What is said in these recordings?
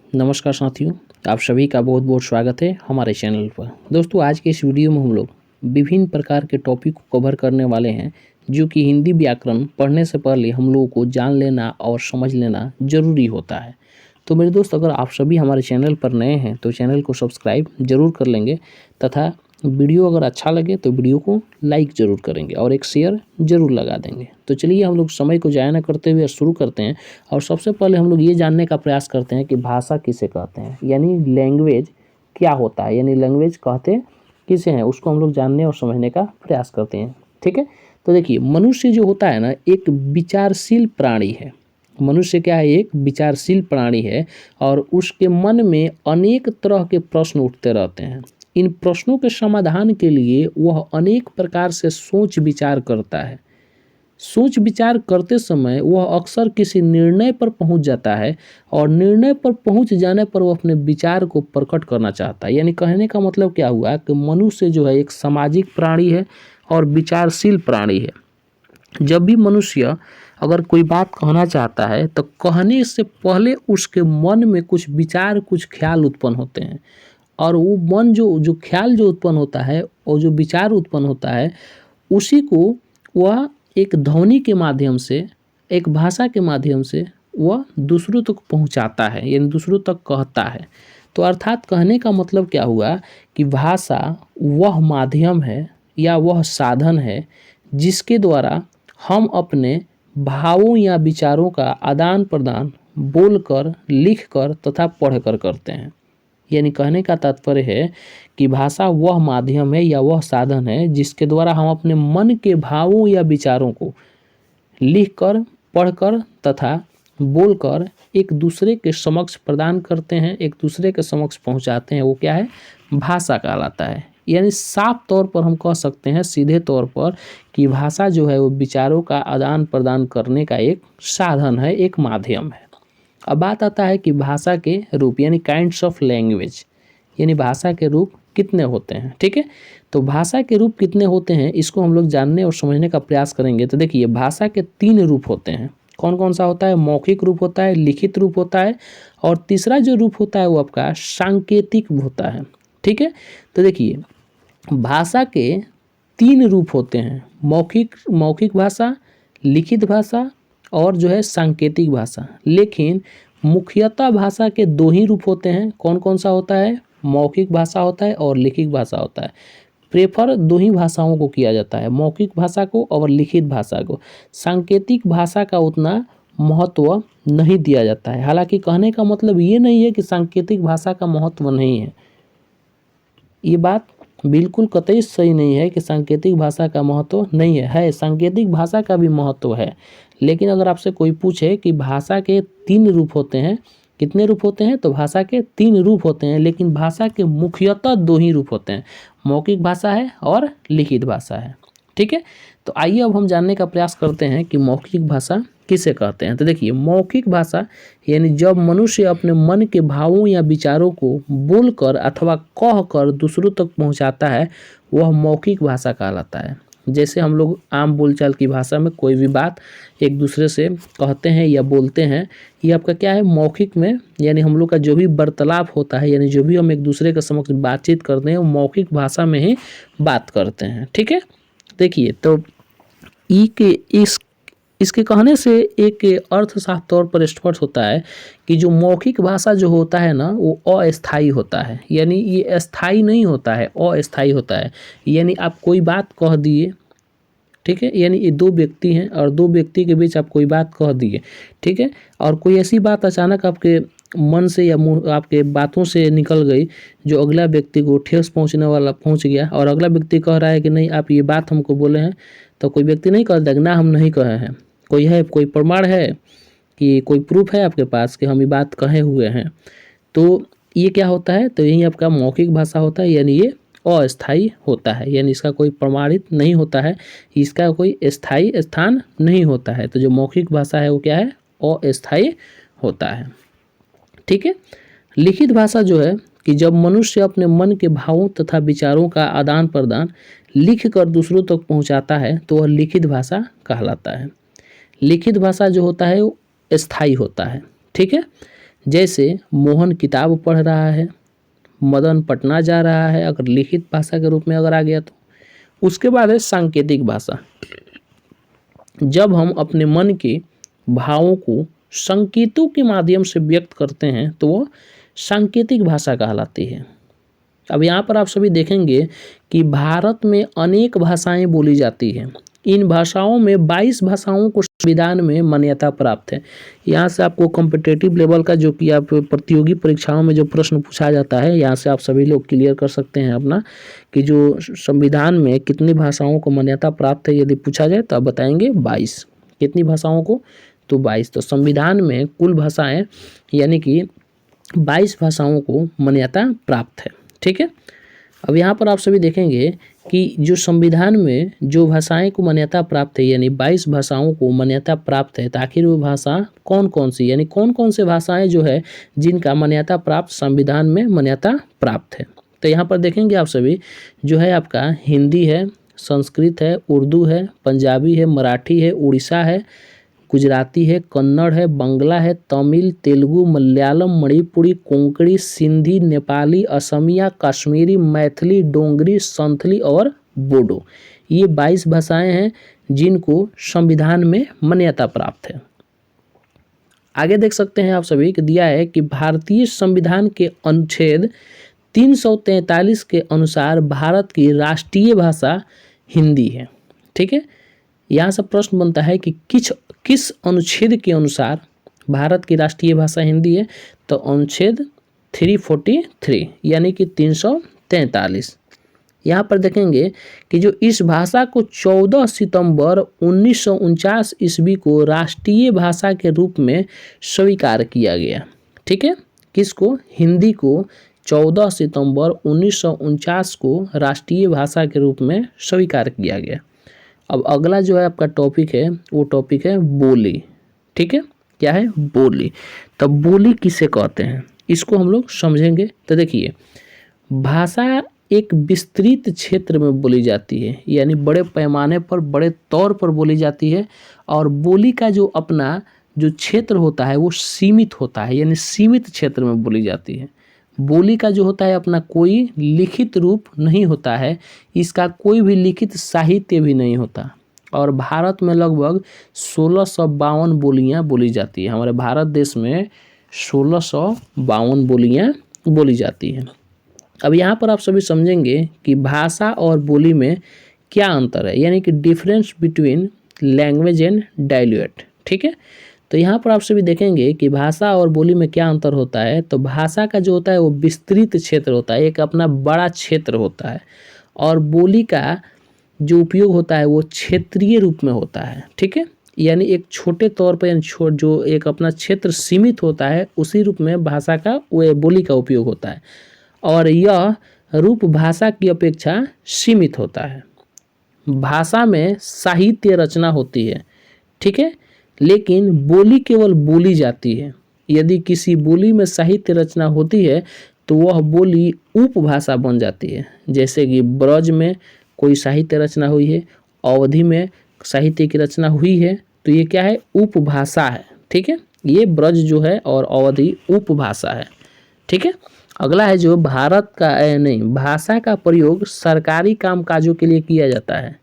नमस्कार साथियों, आप सभी का बहुत बहुत स्वागत है हमारे चैनल पर। दोस्तों, आज के इस वीडियो में हम लोग विभिन्न प्रकार के टॉपिक को कवर करने वाले हैं जो कि हिंदी व्याकरण पढ़ने से पहले हम लोगों को जान लेना और समझ लेना ज़रूरी होता है। तो मेरे दोस्त, अगर आप सभी हमारे चैनल पर नए हैं तो चैनल को सब्सक्राइब ज़रूर कर लेंगे तथा वीडियो अगर अच्छा लगे तो वीडियो को लाइक ज़रूर करेंगे और एक शेयर ज़रूर लगा देंगे। तो चलिए हम लोग समय को ज़ाया न करते हुए शुरू करते हैं। और सबसे पहले हम लोग ये जानने का प्रयास करते हैं कि भाषा किसे कहते हैं, यानी लैंग्वेज क्या होता है, यानी लैंग्वेज कहते किसे हैं, उसको हम लोग जानने और समझने का प्रयास करते हैं। ठीक है, तो देखिए, मनुष्य जो होता है ना, एक विचारशील प्राणी है। मनुष्य क्या है? एक विचारशील प्राणी है और उसके मन में अनेक तरह के प्रश्न उठते रहते हैं। इन प्रश्नों के समाधान के लिए वह अनेक प्रकार से सोच विचार करता है। सोच विचार करते समय वह अक्सर किसी निर्णय पर पहुंच जाता है और निर्णय पर पहुंच जाने पर वह अपने विचार को प्रकट करना चाहता है। यानी कहने का मतलब क्या हुआ कि मनुष्य जो है एक सामाजिक प्राणी है और विचारशील प्राणी है। जब भी मनुष्य अगर कोई बात कहना चाहता है तो कहने से पहले उसके मन में कुछ विचार, कुछ ख्याल उत्पन्न होते हैं और वो मन जो ख्याल जो उत्पन्न होता है और जो विचार उत्पन्न होता है, उसी को वह एक ध्वनि के माध्यम से, एक भाषा के माध्यम से वह दूसरों तक पहुंचाता है, यानी दूसरों तक कहता है। तो अर्थात कहने का मतलब क्या हुआ कि भाषा वह माध्यम है या वह साधन है जिसके द्वारा हम अपने भावों या विचारों का आदान प्रदान बोलकर, लिखकर तथा पढ़कर करते हैं। यानी कहने का तात्पर्य है कि भाषा वह माध्यम है या वह साधन है जिसके द्वारा हम अपने मन के भावों या विचारों को लिखकर, पढ़कर तथा बोलकर एक दूसरे के समक्ष प्रदान करते हैं, एक दूसरे के समक्ष पहुंचाते हैं। वो क्या है? भाषा कहलाता है। यानी साफ तौर पर हम कह सकते हैं, सीधे तौर पर, कि भाषा जो है वो विचारों का आदान प्रदान करने का एक साधन है, एक माध्यम है। अब बात आता है कि भाषा के रूप, यानी काइंड्स ऑफ लैंग्वेज, यानी भाषा के रूप कितने होते हैं। ठीक है, तो भाषा के रूप कितने होते हैं इसको हम लोग जानने और समझने का प्रयास करेंगे। तो देखिए, भाषा के 3 रूप होते हैं। कौन कौन सा होता है? मौखिक रूप होता है, लिखित रूप होता है और तीसरा जो रूप होता है वो आपका सांकेतिक होता है। ठीक है, तो देखिए, भाषा के 3 रूप होते हैं: मौखिक भाषा, लिखित भाषा और जो है सांकेतिक भाषा। लेकिन मुख्यतः भाषा के 2 ही रूप होते हैं। कौन कौन सा होता है? मौखिक भाषा होता है और लिखित भाषा होता है। प्रेफर 2 ही भाषाओं को किया जाता है, मौखिक भाषा को और लिखित भाषा को। सांकेतिक भाषा का उतना महत्व नहीं दिया जाता है। हालांकि कहने का मतलब ये नहीं है कि सांकेतिक भाषा का महत्व नहीं है। ये बात बिल्कुल कतई सही नहीं है कि सांकेतिक भाषा का महत्व नहीं है। सांकेतिक भाषा का भी महत्व है। लेकिन अगर आपसे कोई पूछे कि भाषा के 3 रूप होते हैं, कितने रूप होते हैं? तो भाषा के 3 रूप होते हैं, लेकिन भाषा के मुख्यतः 2 ही रूप होते हैं, मौखिक भाषा है और लिखित भाषा है। ठीक है, तो आइए अब हम जानने का प्रयास करते हैं कि मौखिक भाषा किसे कहते हैं। तो देखिए, मौखिक भाषा यानी जब मनुष्य अपने मन के भावों या विचारों को बोलकर अथवा कहकर दूसरों तक पहुंचाता है, वह मौखिक भाषा कहलाता है। जैसे हम लोग आम बोलचाल की भाषा में कोई भी बात एक दूसरे से कहते हैं या बोलते हैं, ये आपका क्या है? मौखिक में, यानी हम लोग का जो भी वार्तालाप होता है, यानी जो भी हम एक दूसरे के समक्ष बातचीत करते हैं, वो मौखिक भाषा में ही बात करते हैं। ठीक है, देखिए, तो इसके कहने से एक अर्थ साफ तौर पर स्पष्ट होता है कि जो मौखिक भाषा जो होता है ना, वो अस्थायी होता है। यानी ये स्थायी नहीं होता है, अस्थायी होता है। यानी आप कोई बात कह दिए, ठीक है, यानी ये 2 व्यक्ति हैं और 2 व्यक्ति के बीच आप कोई बात कह दिए, ठीक है, और कोई ऐसी बात अचानक आपके मन से या मुँह आपके बातों से निकल गई जो अगला व्यक्ति को ठेस पहुंचने वाला पहुंच गया, और अगला व्यक्ति कह रहा है कि नहीं, आप ये बात हमको बोले हैं, तो कोई व्यक्ति नहीं कहता कि ना, हम नहीं कहे हैं। कोई है, कोई प्रमाण है कि कोई प्रूफ है आपके पास कि हम ये बात कहे हुए हैं, तो ये क्या होता है? तो यही आपका मौखिक भाषा होता है, यानी ये अस्थायी होता है, यानी इसका कोई प्रमाणित नहीं होता है, इसका कोई स्थायी स्थान नहीं होता है। तो जो मौखिक भाषा है वो क्या है? अस्थायी होता है। ठीक है, लिखित भाषा जो है कि जब मनुष्य अपने मन के भावों तथा विचारों का आदान प्रदान लिख कर दूसरों तक पहुंचाता है तो वह लिखित भाषा कहलाता है। लिखित भाषा जो होता है वो स्थायी होता है। ठीक है, जैसे मोहन किताब पढ़ रहा है, मदन पटना जा रहा है, अगर लिखित भाषा के रूप में अगर आ गया तो। उसके बाद है सांकेतिक भाषा। जब हम अपने मन के भावों को संकेतों के माध्यम से व्यक्त करते हैं तो वह सांकेतिक भाषा कहलाती है। अब यहाँ पर आप सभी देखेंगे कि भारत में अनेक भाषाएं बोली जाती हैं। इन भाषाओं में 22 भाषाओं को संविधान में मान्यता प्राप्त है। यहाँ से आपको कॉम्पिटिटिव लेवल का जो कि आप प्रतियोगी परीक्षाओं में जो प्रश्न पूछा जाता है, यहाँ से आप सभी लोग क्लियर कर सकते हैं अपना कि जो संविधान में कितनी भाषाओं को मान्यता प्राप्त है। यदि पूछा जाए तो आप बताएंगे 22। कितनी भाषाओं को? तो 22। तो संविधान में कुल भाषाएं यानी कि 22 भाषाओं को मान्यता प्राप्त है। ठीक है। अब यहाँ पर आप सभी देखेंगे कि जो संविधान में जो भाषाएं को मान्यता प्राप्त है यानी 22 भाषाओं को मान्यता प्राप्त है, तो आखिर वो भाषा कौन कौन सी यानी कौन कौन से भाषाएं जो है जिनका मान्यता प्राप्त संविधान में मान्यता प्राप्त है। तो यहाँ पर देखेंगे आप सभी जो है आपका हिंदी है, संस्कृत है, उर्दू है, पंजाबी है, मराठी है, उड़ीसा है, गुजराती है, कन्नड़ है, बंगला है, तमिल, तेलुगु, मलयालम, मणिपुरी, कोंकणी, सिंधी, नेपाली, असमिया, कश्मीरी, मैथिली, डोंगरी, संथली और बोडो। ये 22 भाषाएं हैं जिनको संविधान में मान्यता प्राप्त है। आगे देख सकते हैं आप सभी कि दिया है कि भारतीय संविधान के अनुच्छेद 343 के अनुसार भारत की राष्ट्रीय भाषा हिंदी है। ठीक है। यहाँ से प्रश्न बनता है कि किस अनुच्छेद के अनुसार भारत की राष्ट्रीय भाषा हिंदी है? तो अनुच्छेद 343 यानी कि 343। यहाँ पर देखेंगे कि जो इस भाषा को 14 सितंबर 1949 ईस्वी को राष्ट्रीय भाषा के रूप में स्वीकार किया गया। ठीक है। किसको? हिंदी को 14 सितंबर 1949 को राष्ट्रीय भाषा के रूप में स्वीकार किया गया। अब अगला जो है आपका टॉपिक है वो टॉपिक है बोली। ठीक है। क्या है? बोली। तब बोली किसे कहते हैं इसको हम लोग समझेंगे। तो देखिए, भाषा एक विस्तृत क्षेत्र में बोली जाती है यानी बड़े पैमाने पर बड़े तौर पर बोली जाती है, और बोली का जो अपना जो क्षेत्र होता है वो सीमित होता है यानी सीमित क्षेत्र में बोली जाती है। बोली का जो होता है अपना कोई लिखित रूप नहीं होता है, इसका कोई भी लिखित साहित्य भी नहीं होता, और भारत में लगभग 1652 बोलियां बोली जाती है। हमारे भारत देश में 1652 बोलियां बोली जाती हैं। अब यहाँ पर आप सभी समझेंगे कि भाषा और बोली में क्या अंतर है यानी कि difference between language and dialect. ठीक है। तो यहाँ पर आप सभी देखेंगे कि भाषा और बोली में क्या अंतर होता है। तो भाषा का जो होता है वो विस्तृत क्षेत्र होता है, एक अपना बड़ा क्षेत्र होता है, और बोली का जो उपयोग होता है वो क्षेत्रीय रूप में होता है। ठीक है। यानी एक छोटे तौर पर यानी जो एक अपना क्षेत्र सीमित होता है उसी रूप में भाषा का वो बोली का उपयोग होता है, और यह रूप भाषा की अपेक्षा सीमित होता है। भाषा में साहित्य रचना होती है। ठीक है। लेकिन बोली केवल बोली जाती है। यदि किसी बोली में साहित्य रचना होती है तो वह बोली उपभाषा बन जाती है। जैसे कि ब्रज में कोई साहित्य रचना हुई है, अवधि में साहित्य की रचना हुई है, तो ये क्या है? उपभाषा है। ठीक है। ये ब्रज जो है और अवधि उपभाषा है। ठीक है। अगला है जो भारत का भाषा का प्रयोग सरकारी कामकाजों के लिए किया जाता है।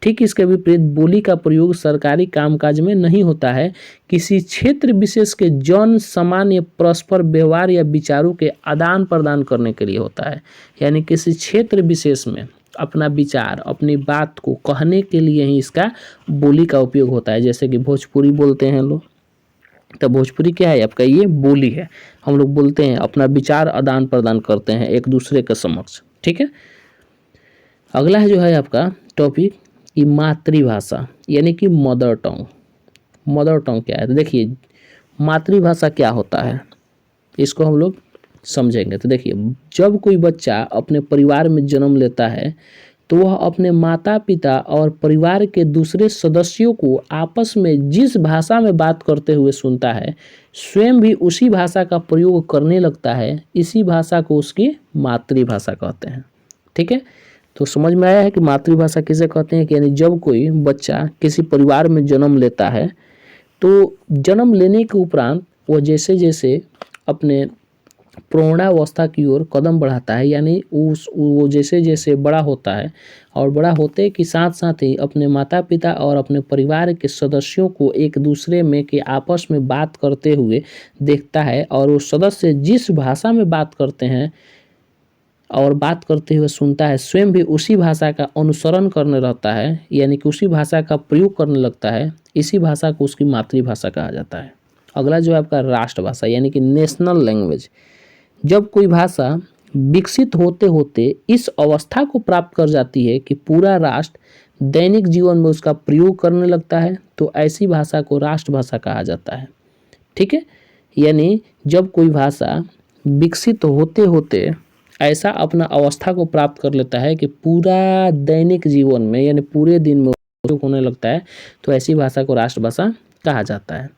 ठीक इसके विपरीत बोली का प्रयोग सरकारी कामकाज में नहीं होता है, किसी क्षेत्र विशेष के जन सामान्य परस्पर व्यवहार या विचारों के आदान प्रदान करने के लिए होता है। यानी किसी क्षेत्र विशेष में अपना विचार अपनी बात को कहने के लिए ही इसका बोली का उपयोग होता है। जैसे कि भोजपुरी बोलते हैं लोग, तो भोजपुरी क्या है? आपका ये बोली है। हम लोग बोलते हैं, अपना विचार आदान प्रदान करते हैं एक दूसरे के समक्ष। ठीक है। अगला है जो है आपका टॉपिक कि मातृभाषा यानी कि मदर टंग। मदर टंग क्या है? तो देखिए, मातृभाषा क्या होता है इसको हम लोग समझेंगे। तो देखिए, जब कोई बच्चा अपने परिवार में जन्म लेता है तो वह अपने माता पिता और परिवार के दूसरे सदस्यों को आपस में जिस भाषा में बात करते हुए सुनता है, स्वयं भी उसी भाषा का प्रयोग करने लगता है। इसी भाषा को उसकी मातृभाषा कहते हैं। ठीक है। तो समझ में आया है कि मातृभाषा किसे कहते हैं कि यानी जब कोई बच्चा किसी परिवार में जन्म लेता है तो जन्म लेने के उपरांत वो जैसे जैसे अपने प्रौढ़ावस्था की ओर कदम बढ़ाता है, यानी वो जैसे जैसे बड़ा होता है और बड़ा होते के साथ साथ ही अपने माता पिता और अपने परिवार के सदस्यों को एक दूसरे में के आपस में बात करते हुए देखता है, और वो सदस्य जिस भाषा में बात करते हैं और बात करते हुए सुनता है, स्वयं भी उसी भाषा का अनुसरण करने रहता है, यानी कि उसी भाषा का प्रयोग करने लगता है। इसी भाषा को उसकी मातृभाषा कहा जाता है। अगला जो है आपका राष्ट्रभाषा, यानी कि नेशनल लैंग्वेज। जब कोई भाषा विकसित होते होते इस अवस्था को प्राप्त कर जाती है कि पूरा राष्ट्र दैनिक जीवन में उसका प्रयोग करने लगता है, तो ऐसी भाषा को राष्ट्रभाषा कहा जाता है। ठीक है, यानी जब कोई भाषा विकसित होते होते ऐसा अपना अवस्था को प्राप्त कर लेता है कि पूरा दैनिक जीवन में यानी पूरे दिन में उपयोग होने लगता है, तो ऐसी भाषा को राष्ट्रभाषा कहा जाता है।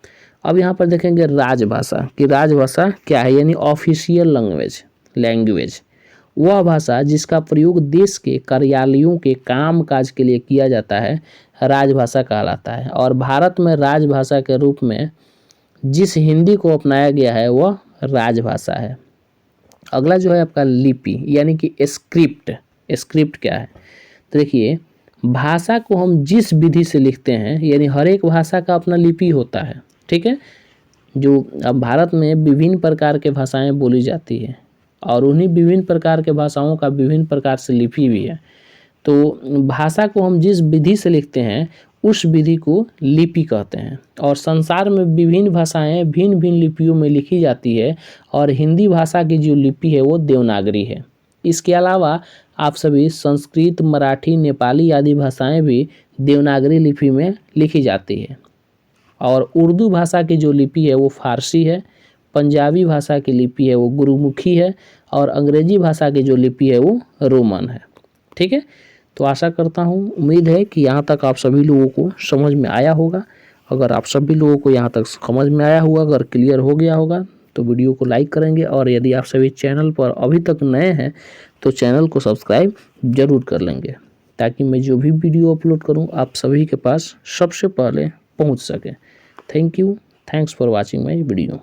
अब यहाँ पर देखेंगे राजभाषा कि राजभाषा क्या है, यानी ऑफिशियल लैंग्वेज। वह भाषा जिसका प्रयोग देश के कार्यालयों के काम काज के लिए किया जाता है राजभाषा कहलाता है। और भारत में राजभाषा के रूप में जिस हिंदी को अपनाया गया है वह राजभाषा है। अगला जो है आपका लिपि, यानी कि स्क्रिप्ट क्या है, तो देखिए भाषा को हम जिस विधि से लिखते हैं, यानी हर एक भाषा का अपना लिपि होता है। ठीक है, जो अब भारत में विभिन्न प्रकार के भाषाएं बोली जाती है और उन्हीं विभिन्न प्रकार के भाषाओं का विभिन्न प्रकार से लिपि भी है। तो भाषा को हम जिस विधि से लिखते हैं उस विधि को लिपि कहते हैं। और संसार में विभिन्न भाषाएं भिन्न भिन्न लिपियों में लिखी जाती है, और हिंदी भाषा की जो लिपि है वो देवनागरी है। इसके अलावा आप सभी संस्कृत, मराठी, नेपाली आदि भाषाएं भी देवनागरी लिपि में लिखी जाती है। और उर्दू भाषा की जो लिपि है वो फारसी है, पंजाबी भाषा की लिपि है वो गुरुमुखी है, और अंग्रेजी भाषा की जो लिपि है वो रोमन है। ठीक है, तो आशा करता हूँ, उम्मीद है कि यहाँ तक आप सभी लोगों को समझ में आया होगा। अगर आप सभी लोगों को यहाँ तक समझ में आया होगा, अगर क्लियर हो गया होगा, तो वीडियो को लाइक करेंगे। और यदि आप सभी चैनल पर अभी तक नए हैं तो चैनल को सब्सक्राइब जरूर कर लेंगे, ताकि मैं जो भी वीडियो अपलोड करूँ आप सभी के पास सबसे पहले पहुँच सके। Thank you, thanks for watching my video.